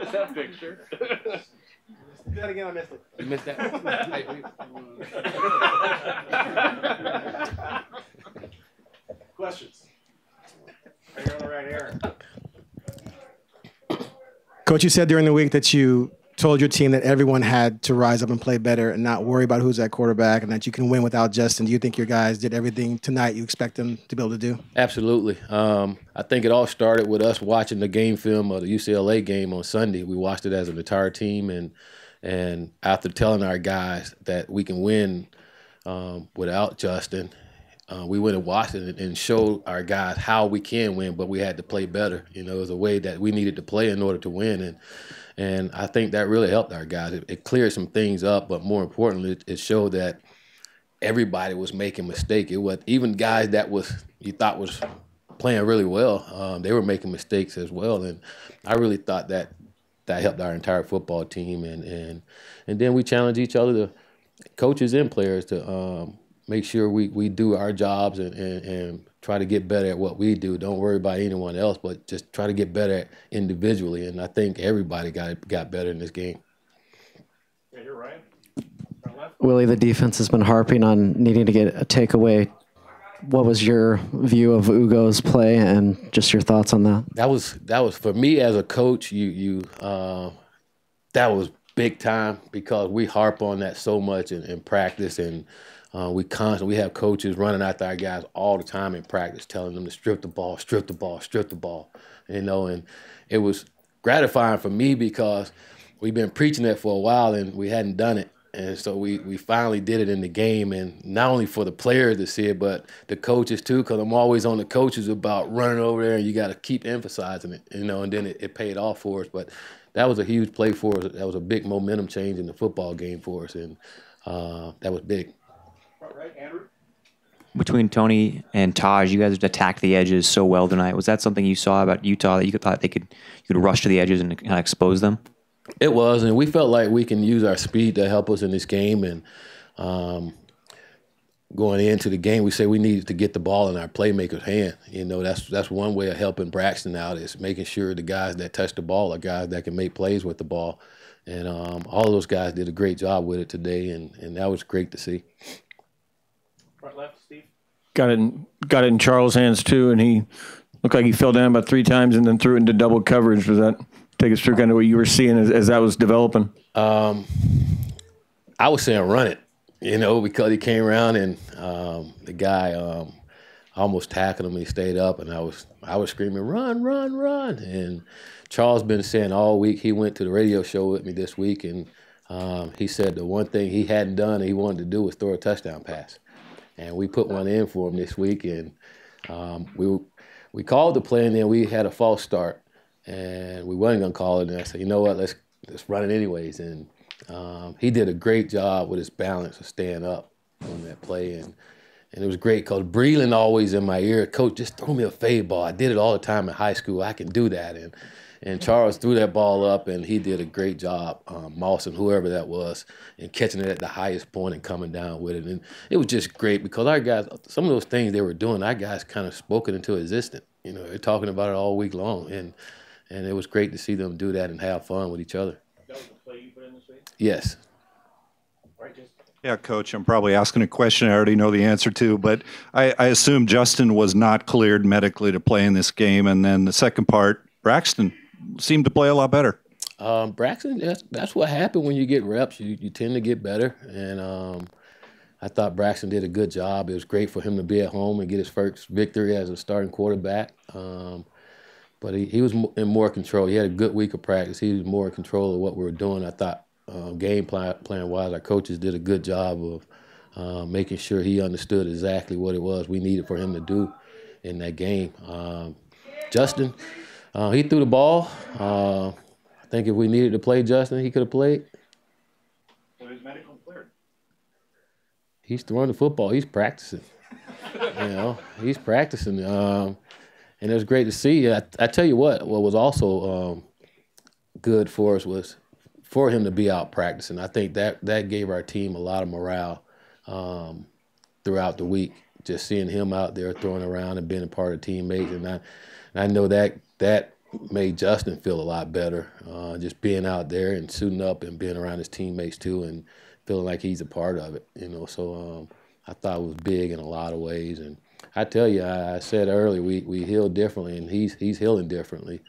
missed that picture. Do that again, I missed it. You missed that? Questions? Right here on the right here. Coach, you said during the week that you told your team that everyone had to rise up and play better and not worry about who's at quarterback and that you can win without Justin. Do you think your guys did everything tonight you expect them to be able to do? Absolutely. I think it all started with us watching the game film of the UCLA game on Sunday. We watched it as an entire team, and after telling our guys that we can win without Justin, we went and watched it and showed our guys how we can win, but we had to play better. You know, it was a way that we needed to play in order to win, and I think that really helped our guys. It cleared some things up, but more importantly, it showed that everybody was making mistakes. It was even guys that you thought was playing really well. They were making mistakes as well, and I really thought that helped our entire football team. And then we challenged each other, the coaches and players, to make sure we do our jobs and try to get better at what we do. Don't worry about anyone else, but just try to get better at individually. And I think everybody got better in this game. Yeah, you're right. Willie, the defense has been harping on needing to get a takeaway. What was your view of Ugo's play and just your thoughts on that? That was for me as a coach. That was big time because we harp on that so much in practice, and we have coaches running after our guys all the time in practice, telling them to strip the ball, strip the ball, strip the ball. You know, and it was gratifying for me because we've been preaching that for a while and we hadn't done it. And so we finally did it in the game, and not only for the players to see it, but the coaches too, because I'm always on the coaches about running over there, and you got to keep emphasizing it, you know, and then it paid off for us. But that was a huge play for us. That was a big momentum change in the football game for us, and that was big. Right, Andrew? Between Tony and Taj, you guys attacked the edges so well tonight. Was that something you saw about Utah that you thought you could rush to the edges and kind of expose them? It was, and we felt like we can use our speed to help us in this game. And going into the game, we said we needed to get the ball in our playmakers' hand. You know, that's one way of helping Braxton out, is making sure the guys that touch the ball are guys that can make plays with the ball. And all of those guys did a great job with it today, and that was great to see. Right, left, Steve. Got it in Charles' hands too, and he looked like he fell down about 3 times and then threw it into double coverage. Was that? Take us through kind of what you were seeing as that was developing. I was saying run it, you know, because he came around and the guy almost tackled him and he stayed up, and I was screaming, run, run, run. And Charles been saying all week, he went to the radio show with me this week, and he said the one thing he hadn't done and he wanted to do was throw a touchdown pass. And we put one in for him this week, and we called the play, and then we had a false start. And we wasn't going to call it, and I said, you know what, let's run it anyways. And he did a great job with his balance of staying up on that play. And it was great because Breland always in my ear, Coach, just throw me a fade ball. I did it all the time in high school. I can do that. And Charles threw that ball up, and he did a great job, Moss and whoever that was, and catching it at the highest point and coming down with it. And it was just great because our guys, some of those things they were doing, our guys kind of spoke it into existence. You know, they're talking about it all week long. And it was great to see them do that and have fun with each other. That was the play you put in this week? Yes. Right, Jason? Yeah, Coach, I'm probably asking a question I already know the answer to, but I assume Justin was not cleared medically to play in this game. And then the second part, Braxton seemed to play a lot better. Braxton, that's what happened when you get reps. You tend to get better. And I thought Braxton did a good job. It was great for him to be at home and get his first victory as a starting quarterback. But he was in more control. He had a good week of practice. He was more in control of what we were doing. I thought game plan-wise, our coaches did a good job of making sure he understood exactly what it was we needed for him to do in that game. Justin, he threw the ball. I think if we needed to play Justin, he could have played. So he's medical cleared. He's throwing the football. He's practicing. You know, he's practicing. And it was great to see. I tell you what was also good for us was for him to be out practicing. I think that gave our team a lot of morale throughout the week. Just seeing him out there throwing around and being a part of teammates, and I know that made Justin feel a lot better. Just being out there and suiting up and being around his teammates too, and feeling like he's a part of it. So I thought it was big in a lot of ways. And I tell you, I said earlier, we heal differently, and he's healing differently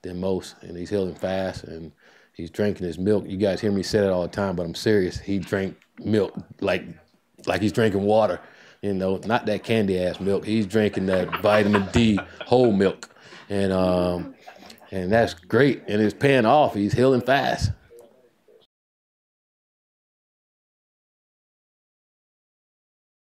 than most, and he's healing fast, and he's drinking his milk. You guys hear me say that all the time, but I'm serious. He drank milk like he's drinking water, not that candy ass milk. He's drinking that vitamin D whole milk, and that's great, and it's paying off. He's healing fast.